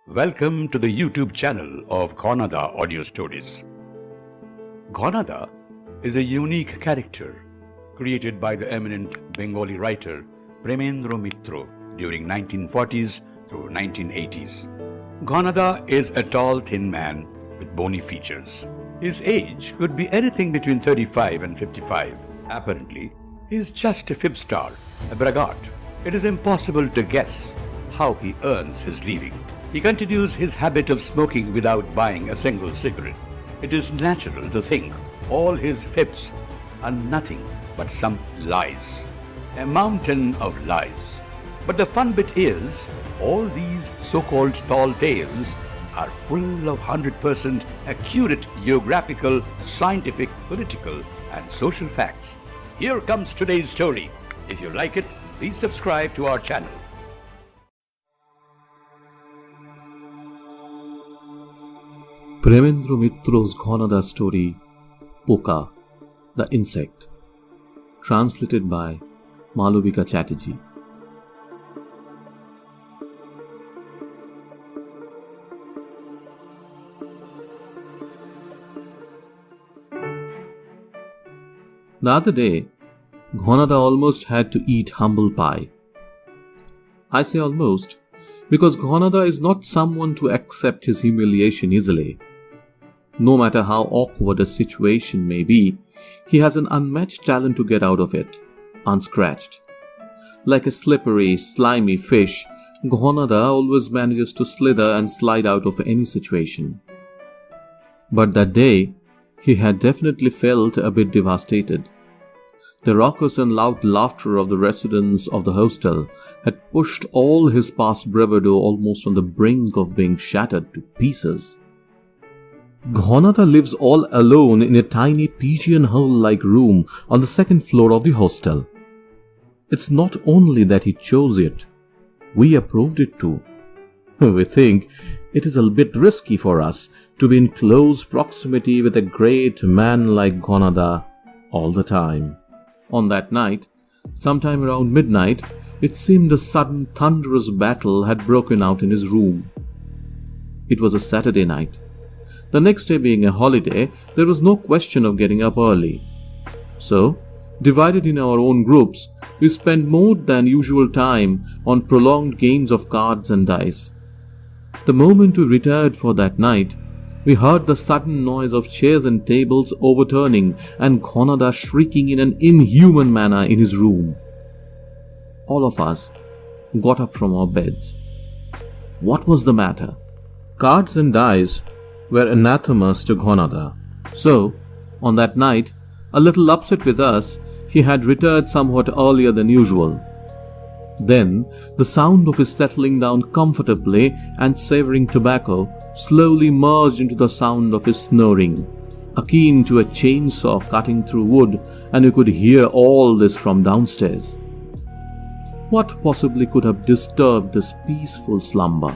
Welcome to the YouTube channel of Ghanada Audio Stories. Ghanada is a unique character created by the eminent Bengali writer Premendra Mitra during 1940s through 1980s. Ghanada is a tall, thin man with bony features. His age could be anything between 35 and 55. Apparently, he is just a fib star, a braggart. It is impossible to guess how he earns his living. He continues his habit of smoking without buying a single cigarette. It is natural to think all his fibs are nothing but some lies. A mountain of lies. But the fun bit is, all these so-called tall tales are full of 100% accurate geographical, scientific, political and social facts. Here comes today's story. If you like it, please subscribe to our channel. Premendra Mitra's Ghanada story, Poka, the insect, translated by Malavika Chatterjee. The other day, Ghanada almost had to eat humble pie. I say almost because Ghanada is not someone to accept his humiliation easily. No matter how awkward a situation may be, he has an unmatched talent to get out of it, unscratched. Like a slippery, slimy fish, Ghanada always manages to slither and slide out of any situation. But that day, he had definitely felt a bit devastated. The raucous and loud laughter of the residents of the hostel had pushed all his past bravado almost on the brink of being shattered to pieces. Ghanada lives all alone in a tiny pigeonhole-like room on the second floor of the hostel. It's not only that he chose it, we approved it too. We think it is a bit risky for us to be in close proximity with a great man like Ghanada all the time. On that night, sometime around midnight, it seemed a sudden thunderous battle had broken out in his room. It was a Saturday night. The next day being a holiday, there was no question of getting up early. So, divided in our own groups, we spent more than usual time on prolonged games of cards and dice. The moment we retired for that night, we heard the sudden noise of chairs and tables overturning and Ghanada shrieking in an inhuman manner in his room. All of us got up from our beds. What was the matter? Cards and dice were anathemas to Ghanada. So, on that night, a little upset with us, he had retired somewhat earlier than usual. Then, the sound of his settling down comfortably and savoring tobacco slowly merged into the sound of his snoring, akin to a chainsaw cutting through wood, and you could hear all this from downstairs. What possibly could have disturbed this peaceful slumber?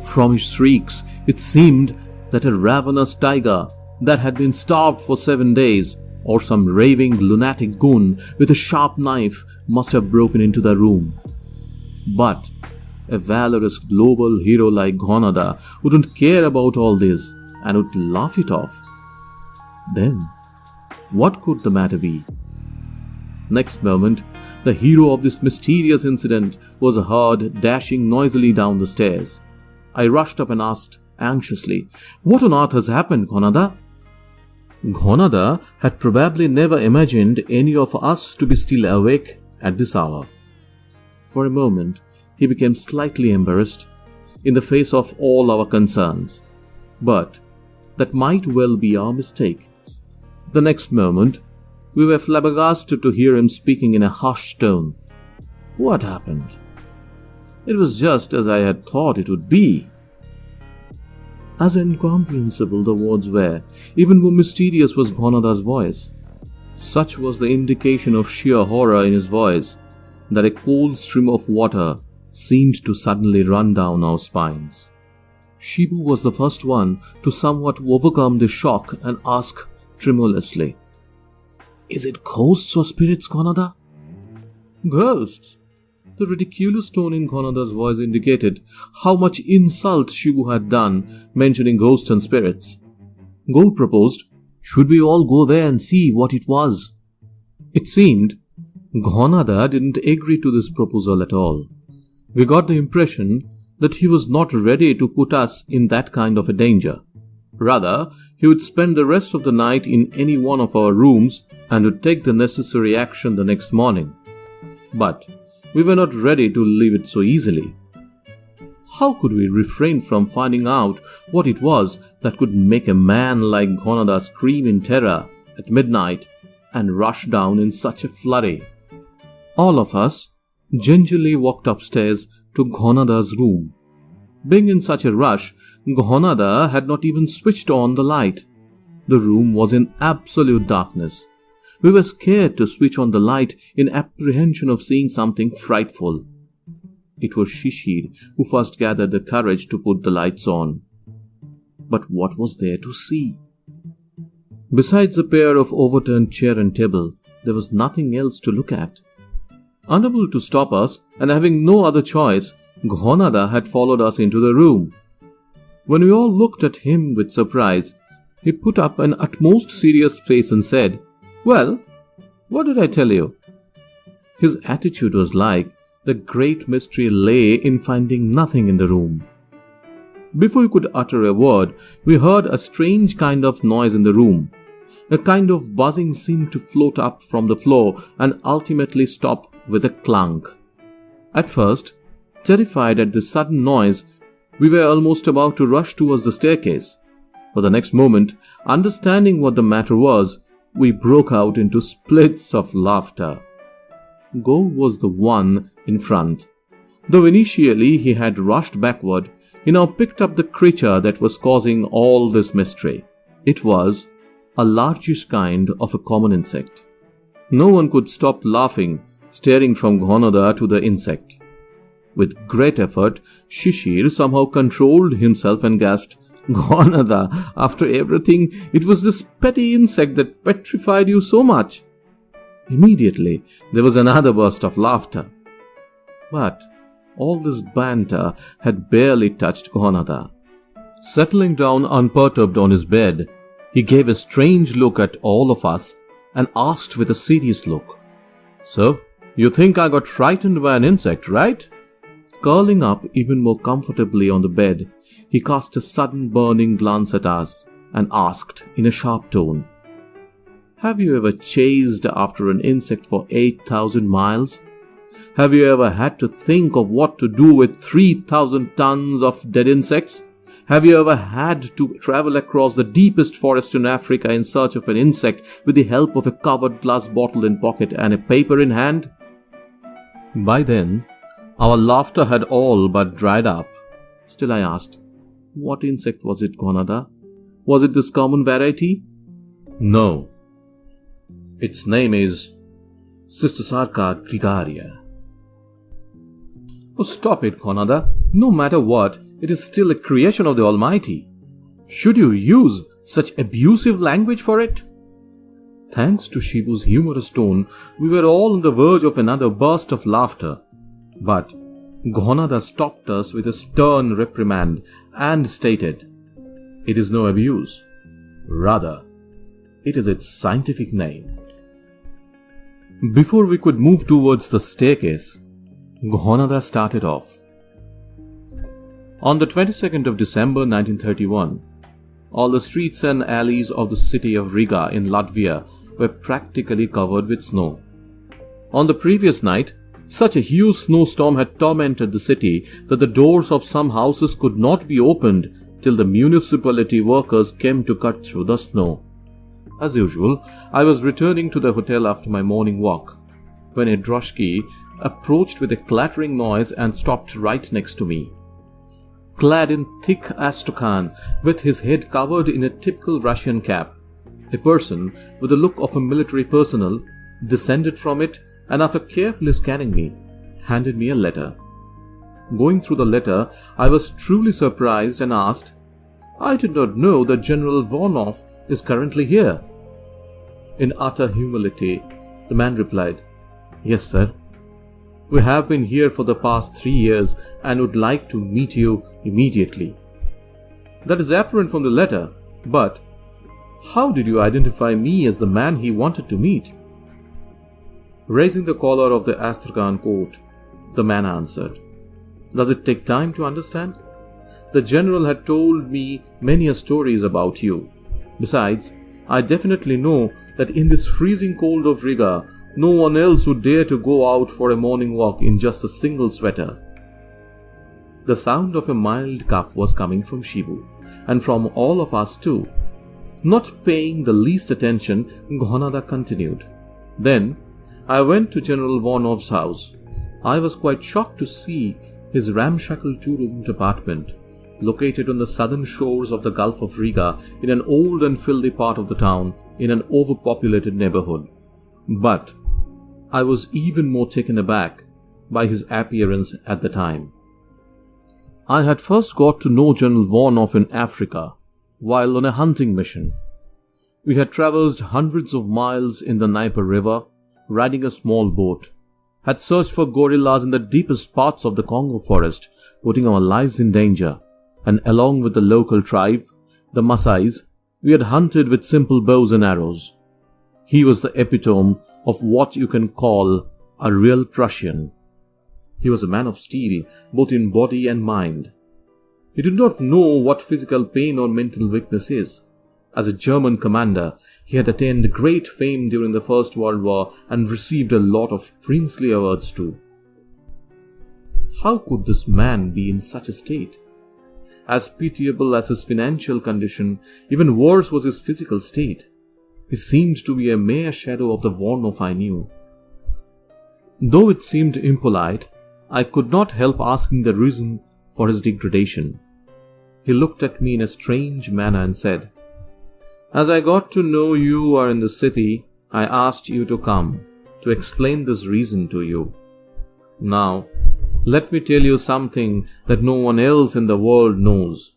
From his shrieks, it seemed that a ravenous tiger that had been starved for 7 days, or some raving lunatic goon with a sharp knife, must have broken into the room. But a valorous global hero like Ghanada wouldn't care about all this and would laugh it off. Then, what could the matter be? Next moment, the hero of this mysterious incident was heard dashing noisily down the stairs. I rushed up and asked anxiously, "What on earth has happened, Ghanada?" Ghanada had probably never imagined any of us to be still awake at this hour. For a moment, he became slightly embarrassed in the face of all our concerns. But that might well be our mistake. The next moment, we were flabbergasted to hear him speaking in a hushed tone. What happened? It was just as I had thought it would be. As incomprehensible the words were, even more mysterious was Ghanada's voice. Such was the indication of sheer horror in his voice that a cold stream of water seemed to suddenly run down our spines. Shibu was the first one to somewhat overcome the shock and ask tremulously, "Is it ghosts or spirits, Ghanada?" "Ghosts? The ridiculous tone in Ghanada's voice indicated how much insult Shibu had done, mentioning ghosts and spirits. Go proposed, should we all go there and see what it was? It seemed Ghanada didn't agree to this proposal at all. We got the impression that he was not ready to put us in that kind of a danger. Rather, he would spend the rest of the night in any one of our rooms and would take the necessary action the next morning. But we were not ready to leave it so easily. How could we refrain from finding out what it was that could make a man like Ghanada scream in terror at midnight and rush down in such a flurry? All of us gingerly walked upstairs to Ghanada's room. Being in such a rush, Ghanada had not even switched on the light. The room was in absolute darkness. We were scared to switch on the light in apprehension of seeing something frightful. It was Shishir who first gathered the courage to put the lights on. But what was there to see? Besides a pair of overturned chair and table, there was nothing else to look at. Unable to stop us, and having no other choice, Ghanada had followed us into the room. When we all looked at him with surprise, he put up an utmost serious face and said, "Well, what did I tell you?" His attitude was like the great mystery lay in finding nothing in the room. Before we could utter a word, we heard a strange kind of noise in the room. A kind of buzzing seemed to float up from the floor and ultimately stop with a clunk. At first, terrified at this sudden noise, we were almost about to rush towards the staircase. But the next moment, understanding what the matter was, we broke out into splits of laughter. Go was the one in front. Though initially he had rushed backward, he now picked up the creature that was causing all this mystery. It was a largish kind of a common insect. No one could stop laughing, staring from Ghanada to the insect. With great effort, Shishir somehow controlled himself and gasped, "Ghanada, after everything, it was this petty insect that petrified you so much." Immediately, there was another burst of laughter. But all this banter had barely touched Ghanada. Settling down unperturbed on his bed, he gave a strange look at all of us and asked with a serious look, "So, you think I got frightened by an insect, right?" Curling up even more comfortably on the bed, he cast a sudden burning glance at us and asked in a sharp tone, "Have you ever chased after an insect for 8,000 miles? Have you ever had to think of what to do with 3,000 tons of dead insects? Have you ever had to travel across the deepest forest in Africa in search of an insect with the help of a covered glass bottle in pocket and a paper in hand?" By then, our laughter had all but dried up. Still I asked, "What insect was it, Ghanada? Was it this common variety?" "No. Its name is Cystosarca gregaria." "Oh, stop it, Ghanada. No matter what, it is still a creation of the Almighty. Should you use such abusive language for it?" Thanks to Shibu's humorous tone, we were all on the verge of another burst of laughter. But Ghanada stopped us with a stern reprimand and stated, "It is no abuse. Rather, it is its scientific name." Before we could move towards the staircase, Ghanada started off. On the 22nd of December 1931, all the streets and alleys of the city of Riga in Latvia were practically covered with snow. On the previous night, such a huge snowstorm had tormented the city that the doors of some houses could not be opened till the municipality workers came to cut through the snow. As usual, I was returning to the hotel after my morning walk, when a droshky approached with a clattering noise and stopped right next to me. Clad in thick astrakhan, with his head covered in a typical Russian cap, a person with the look of a military personnel descended from it and, after carefully scanning me, handed me a letter. Going through the letter, I was truly surprised and asked, "I did not know that General Voronov is currently here." In utter humility, the man replied, "Yes, sir." We have been here for the past 3 years and would like to meet you immediately. That is apparent from the letter, but how did you identify me as the man he wanted to meet? Raising the collar of the Astrakhan coat, the man answered, Does it take time to understand? The general had told me many stories about you. Besides, I definitely know that in this freezing cold of Riga, no one else would dare to go out for a morning walk in just a single sweater. The sound of a mild cough was coming from Shivu, and from all of us too. Not paying the least attention, Ghanada continued. Then, I went to General Vonov's house. I was quite shocked to see his ramshackle 2-roomed apartment, located on the southern shores of the Gulf of Riga in an old and filthy part of the town in an overpopulated neighborhood. But I was even more taken aback by his appearance at the time. I had first got to know General Vonov in Africa while on a hunting mission. We had traversed hundreds of miles in the Dnieper River, riding a small boat, had searched for gorillas in the deepest parts of the Congo forest, putting our lives in danger, and along with the local tribe, the Masais, we had hunted with simple bows and arrows. He was the epitome of what you can call a real Prussian. He was a man of steel, both in body and mind. He did not know what physical pain or mental weakness is. As a German commander, he had attained great fame during the First World War and received a lot of princely awards too. How could this man be in such a state? As pitiable as his financial condition, even worse was his physical state. He seemed to be a mere shadow of the Vonov I knew. Though it seemed impolite, I could not help asking the reason for his degradation. He looked at me in a strange manner and said, As I got to know you are in the city, I asked you to come to explain this reason to you. Now, let me tell you something that no one else in the world knows.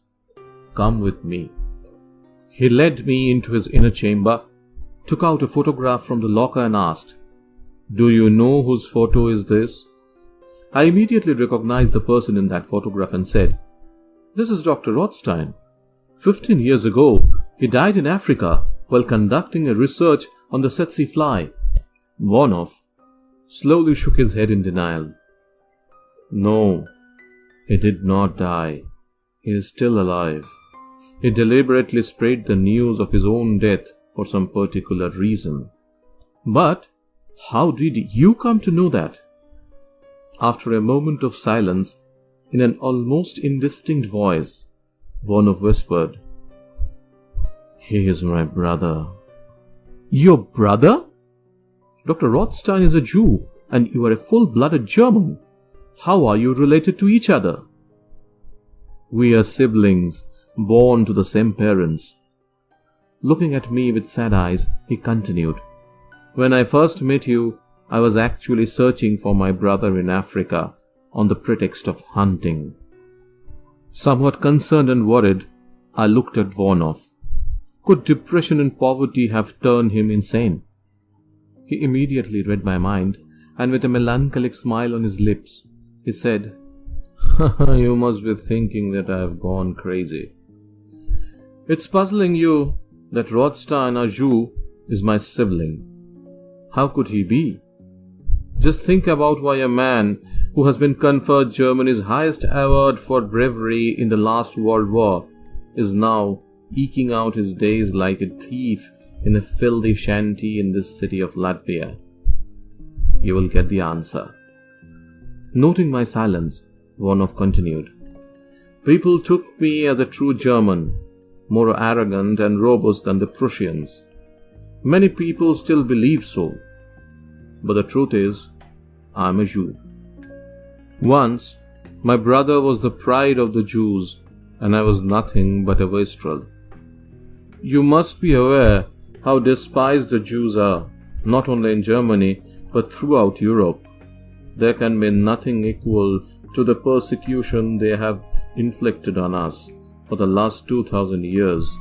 Come with me. He led me into his inner chamber, took out a photograph from the locker and asked, Do you know whose photo is this? I immediately recognized the person in that photograph and said, This is Dr. Rothstein. 15 years ago, he died in Africa while conducting a research on the tsetse fly. Vonov slowly shook his head in denial. No, he did not die. He is still alive. He deliberately spread the news of his own death for some particular reason. But how did you come to know that? After a moment of silence, in an almost indistinct voice, Vonov whispered, He is my brother. Your brother? Dr. Rothstein is a Jew, and you are a full-blooded German. How are you related to each other? We are siblings, born to the same parents. Looking at me with sad eyes, he continued, When I first met you, I was actually searching for my brother in Africa on the pretext of hunting. Somewhat concerned and worried, I looked at Vonov. Could depression and poverty have turned him insane? He immediately read my mind, and with a melancholic smile on his lips, he said, You must be thinking that I have gone crazy. It's puzzling you that Rothstein, a Jew, is my sibling. How could he be? Just think about why a man who has been conferred Germany's highest award for bravery in the last World War is now eking out his days like a thief in a filthy shanty in this city of Latvia. You will get the answer. Noting my silence, Vonov continued, People took me as a true German, more arrogant and robust than the Prussians. Many people still believe so. But the truth is, I am a Jew. Once, my brother was the pride of the Jews, and I was nothing but a wastrel. You must be aware how despised the Jews are, not only in Germany, but throughout Europe. There can be nothing equal to the persecution they have inflicted on us for the last 2000 years.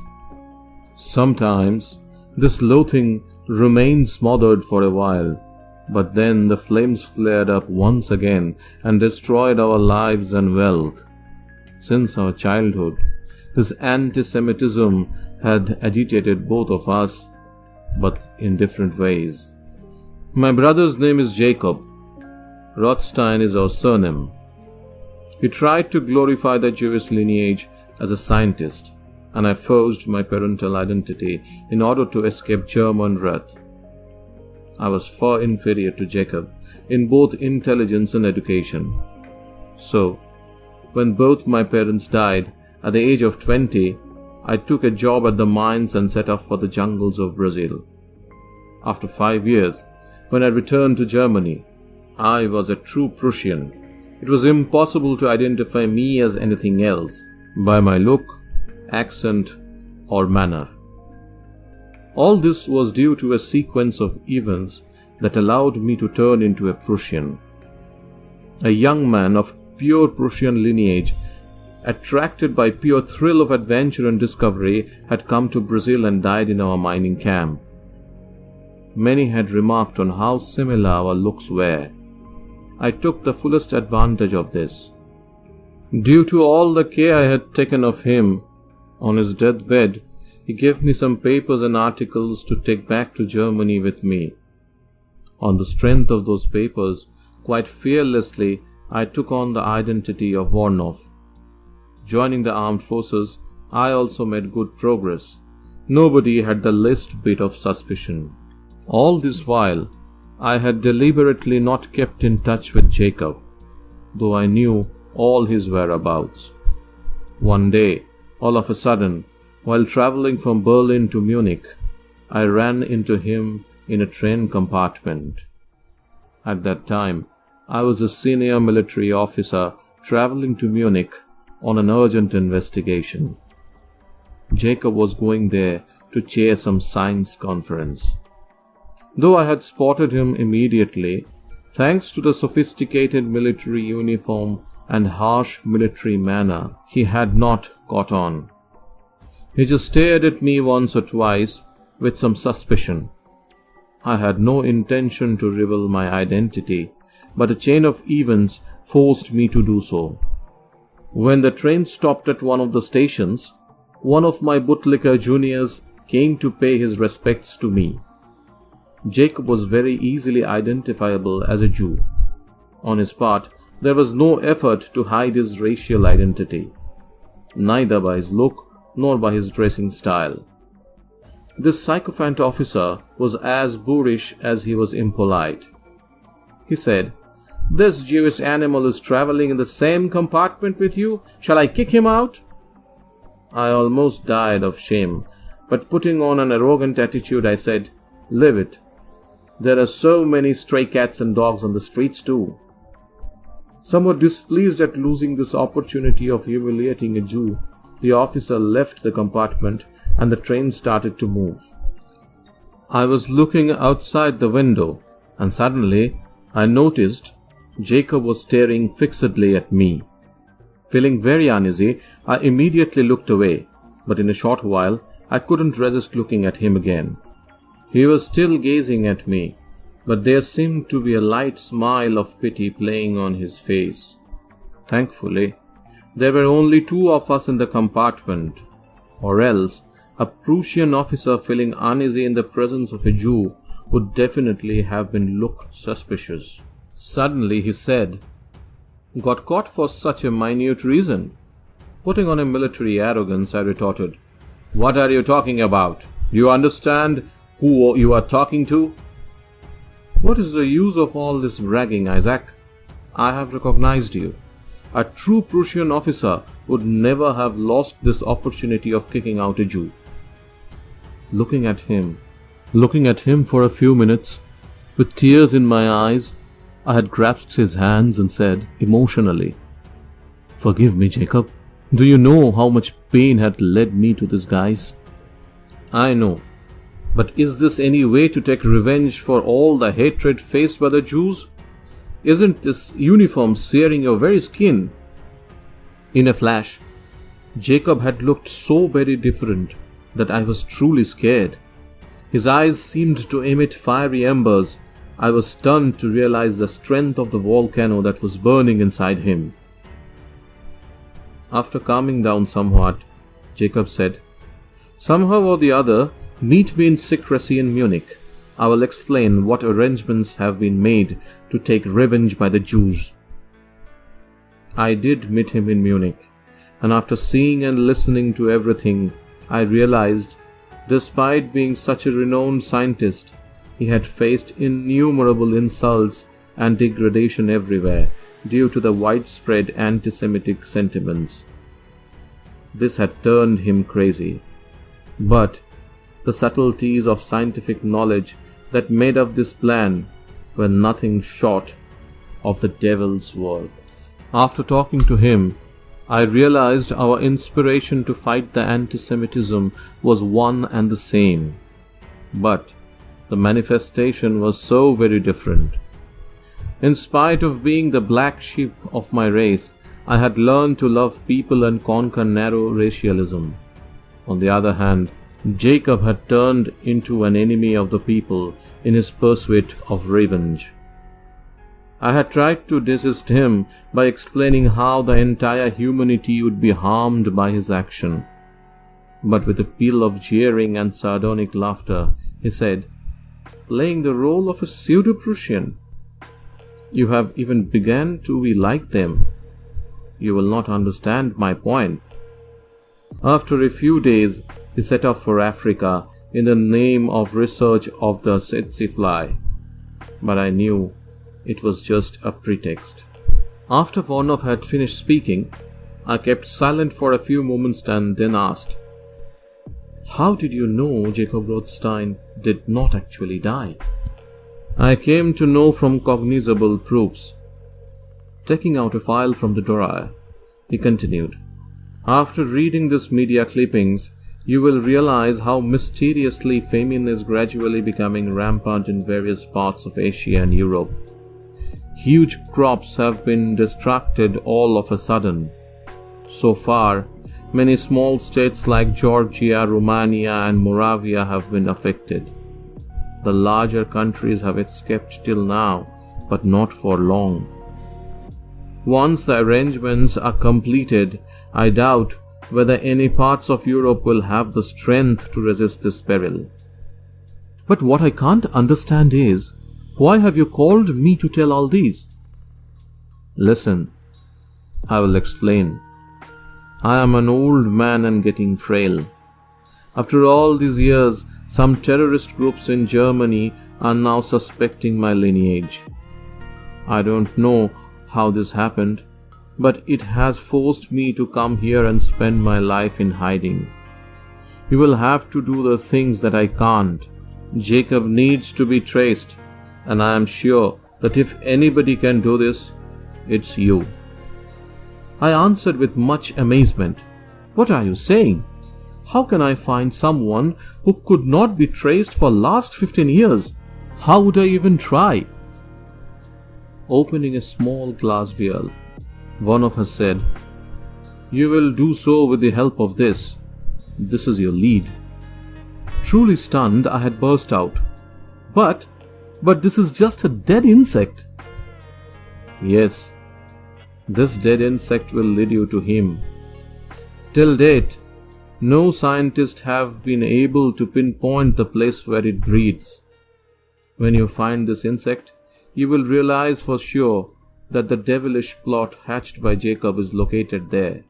Sometimes, this loathing remains smothered for a while, But then the flames flared up once again and destroyed our lives and wealth. Since our childhood, this anti-Semitism had agitated both of us, but in different ways. My brother's name is Jacob. Rothstein is our surname. He tried to glorify the Jewish lineage as a scientist, and I forged my parental identity in order to escape German wrath. I was far inferior to Jacob in both intelligence and education. So, when both my parents died at the age of 20, I took a job at the mines and set off for the jungles of Brazil. After 5 years, when I returned to Germany, I was a true Prussian. It was impossible to identify me as anything else by my look, accent, or manner. All this was due to a sequence of events that allowed me to turn into a Prussian. A young man of pure Prussian lineage, attracted by pure thrill of adventure and discovery, had come to Brazil and died in our mining camp. Many had remarked on how similar our looks were. I took the fullest advantage of this. Due to all the care I had taken of him, on his deathbed, he gave me some papers and articles to take back to Germany with me. On the strength of those papers, quite fearlessly, I took on the identity of Warnow. Joining the armed forces, I also made good progress. Nobody had the least bit of suspicion. All this while, I had deliberately not kept in touch with Jacob, though I knew all his whereabouts. One day, all of a sudden, while traveling from Berlin to Munich, I ran into him in a train compartment. At that time, I was a senior military officer traveling to Munich on an urgent investigation. Jacob was going there to chair some science conference. Though I had spotted him immediately, thanks to the sophisticated military uniform and harsh military manner, he had not caught on. He just stared at me once or twice with some suspicion. I had no intention to reveal my identity, but a chain of events forced me to do so. When the train stopped at one of the stations, one of my bootlicker juniors came to pay his respects to me. Jacob was very easily identifiable as a Jew. On his part, there was no effort to hide his racial identity, neither by his look nor by his dressing style. This sycophant officer was as boorish as he was impolite. He said, "This Jewish animal is traveling in the same compartment with you. Shall I kick him out?" I almost died of shame, but putting on an arrogant attitude, I said, "Leave it. There are so many stray cats and dogs on the streets too." Somewhat displeased at losing this opportunity of humiliating a Jew, the officer left the compartment and the train started to move. I was looking outside the window and suddenly I noticed Jacob was staring fixedly at me. Feeling very uneasy, I immediately looked away, but in a short while I couldn't resist looking at him again. He was still gazing at me, but there seemed to be a light smile of pity playing on his face. Thankfully, there were only two of us in the compartment, or else a Prussian officer feeling uneasy in the presence of a Jew would definitely have been looked suspicious. Suddenly he said, "Got caught for such a minute reason?" Putting on a military arrogance, I retorted, "What are you talking about? Do you understand who you are talking to?" "What is the use of all this bragging, Isaac? I have recognized you. A true Prussian officer would never have lost this opportunity of kicking out a Jew." Looking at him for a few minutes, with tears in my eyes, I had grasped his hands and said emotionally, "Forgive me, Jacob. Do you know how much pain had led me to this guise?" "I know. But is this any way to take revenge for all the hatred faced by the Jews? Isn't this uniform searing your very skin?" In a flash, Jacob had looked so very different that I was truly scared. His eyes seemed to emit fiery embers, I was stunned to realize the strength of the volcano that was burning inside him. After calming down somewhat, Jacob said, "Somehow or the other, meet me in secrecy in Munich. I will explain what arrangements have been made to take revenge by the Jews." I did meet him in Munich, and after seeing and listening to everything, I realized, despite being such a renowned scientist, he had faced innumerable insults and degradation everywhere due to the widespread anti-Semitic sentiments. This had turned him crazy. But the subtleties of scientific knowledge that made up this plan were nothing short of the devil's work. After talking to him, I realized our inspiration to fight the anti-Semitism was one and the same. But the manifestation was so very different. In spite of being the black sheep of my race, I had learned to love people and conquer narrow racialism. On the other hand, Jacob had turned into an enemy of the people in his pursuit of revenge. I had tried to desist him by explaining how the entire humanity would be harmed by his action. But with a peal of jeering and sardonic laughter, he said, playing the role of a pseudo-Prussian, "You have even begun to be like them. You will not understand my point." After a few days, he set off for Africa in the name of research of the tsetse fly. But I knew it was just a pretext. After Vornov had finished speaking, I kept silent for a few moments and then asked, "How did you know Jacob Rothstein did not actually die?" "I came to know from cognizable proofs." Taking out a file from the drawer, he continued, "After reading this media clippings, you will realize how mysteriously famine is gradually becoming rampant in various parts of Asia and Europe. Huge crops have been destructed all of a sudden. So far, many small states like Georgia, Romania, and Moravia have been affected. The larger countries have escaped till now, but not for long. Once the arrangements are completed, I doubt whether any parts of Europe will have the strength to resist this peril. But what I can't understand is, why have you called me to tell all these?" "Listen, I will explain. I am an old man and getting frail. After all these years, some terrorist groups in Germany are now suspecting my lineage. I don't know how this happened, but it has forced me to come here and spend my life in hiding. You will have to do the things that I can't. Jacob needs to be traced, and I am sure that if anybody can do this, it's you." I answered with much amazement, "What are you saying? How can I find someone who could not be traced for last 15 years? How would I even try?" Opening a small glass vial, one of us said, "You will do so with the help of this. This is your lead." Truly stunned, I had burst out, But this is just a dead insect." "Yes, this dead insect will lead you to him. Till date, no scientists have been able to pinpoint the place where it breeds. When you find this insect, you will realize for sure that the devilish plot hatched by Jacob is located there."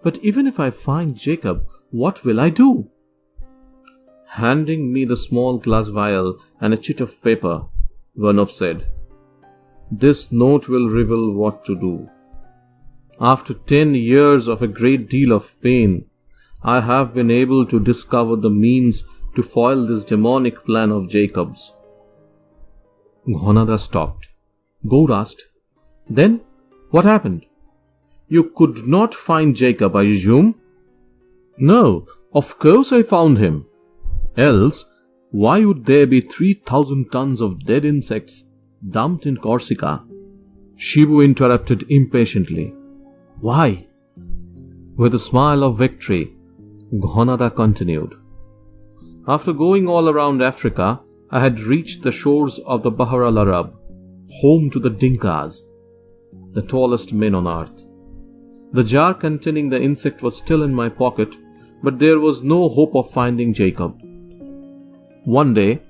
"But even if I find Jacob, what will I do?" Handing me the small glass vial and a chit of paper, Vernov said, "This note will reveal what to do. After 10 years of a great deal of pain, I have been able to discover the means to foil this demonic plan of Jacob's." Ghanada stopped. Gaur asked, "Then what happened? You could not find Jacob, I assume?" "No, of course I found him. Else, why would there be 3,000 tons of dead insects dumped in Corsica?" Shibu interrupted impatiently. "Why?" With a smile of victory, Ghanada continued, "After going all around Africa, I had reached the shores of the Bahr al Arab, home to the Dinkas, the tallest men on earth. The jar containing the insect was still in my pocket, but there was no hope of finding Jacob. One day,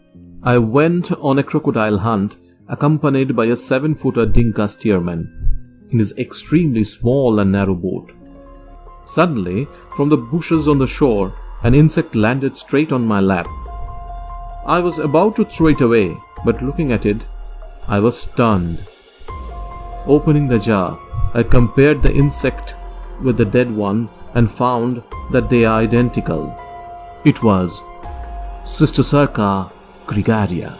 I went on a crocodile hunt accompanied by a 7-footer Dinka steersman in his extremely small and narrow boat. Suddenly, from the bushes on the shore, an insect landed straight on my lap. I was about to throw it away, but looking at it, I was stunned. Opening the jar, I compared the insect with the dead one and found that they are identical. It was Cystosarca gregaria.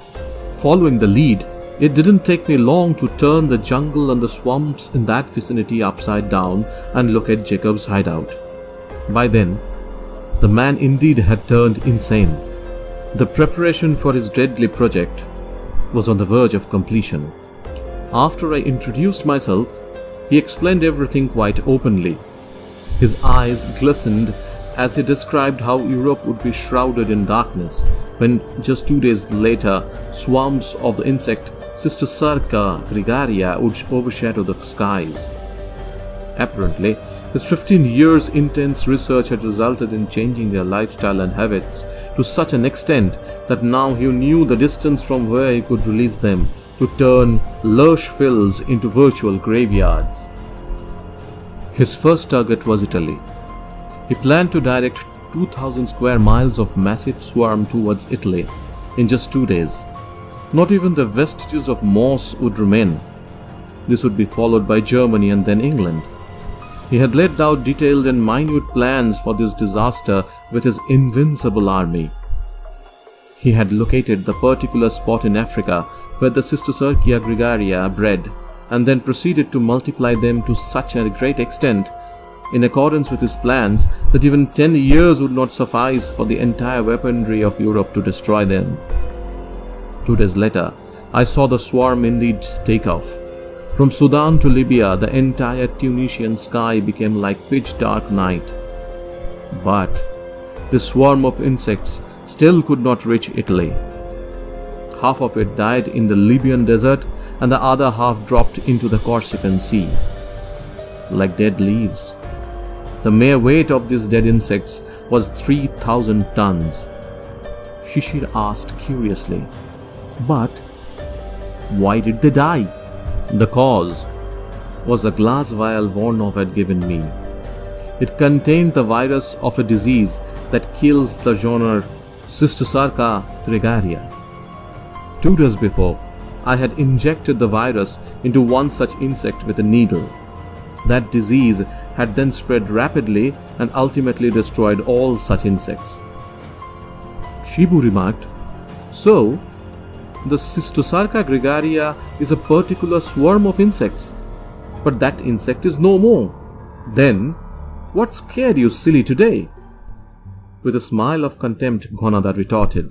Following the lead, it didn't take me long to turn the jungle and the swamps in that vicinity upside down and locate Jacob's hideout. By then, the man indeed had turned insane. The preparation for his deadly project was on the verge of completion. After I introduced myself, he explained everything quite openly. His eyes glistened as he described how Europe would be shrouded in darkness when just 2 days later swarms of the insect Cystosarca gregaria would overshadow the skies. Apparently, his 15 years intense research had resulted in changing their lifestyle and habits to such an extent that now he knew the distance from where he could release them to turn lush fields into virtual graveyards. His first target was Italy. He planned to direct 2,000 square miles of massive swarm towards Italy in just 2 days. Not even the vestiges of moss would remain. This would be followed by Germany and then England. He had laid out detailed and minute plans for this disaster with his invincible army. He had located the particular spot in Africa where the Cystosarcia gregaria bred and then proceeded to multiply them to such a great extent in accordance with his plans that even 10 years would not suffice for the entire weaponry of Europe to destroy them. 2 days later, I saw the swarm indeed take off. From Sudan to Libya, the entire Tunisian sky became like pitch dark night. But this swarm of insects still could not reach Italy. Half of it died in the Libyan desert and the other half dropped into the Corsican Sea. Like dead leaves. The mere weight of these dead insects was 3,000 tons. Shishir asked curiously, "But why did they die?" The cause was the glass vial Voronov had given me. It contained the virus of a disease that kills the genre Cystosarca gregaria. 2 days before, I had injected the virus into one such insect with a needle. That disease had then spread rapidly and ultimately destroyed all such insects. Shibu remarked, "So, the Cystosarca gregaria is a particular swarm of insects, but that insect is no more. Then, what scared you silly today?" With a smile of contempt, Ghanada retorted,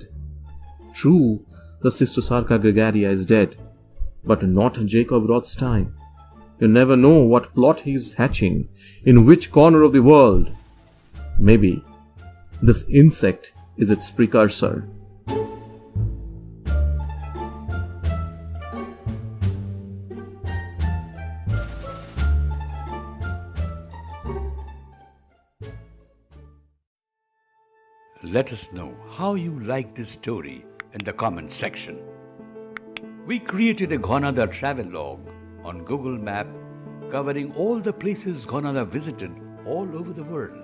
"True, the Cystosarca gregaria is dead, but not Jacob Rothstein. You never know what plot he is hatching, in which corner of the world. Maybe this insect is its precursor." Let us know how you like this story in the comment section. We created a Ghanada travelogue on Google Map covering all the places Ghanada visited all over the world.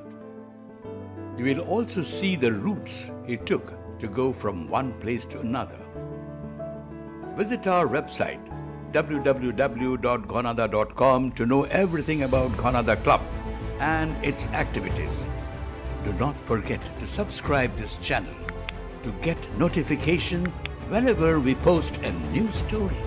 You will also see the routes he took to go from one place to another. Visit our website www.ghanada.com to know everything about Ghanada Club and its activities. Do not forget to subscribe this channel to get notification whenever we post a new story.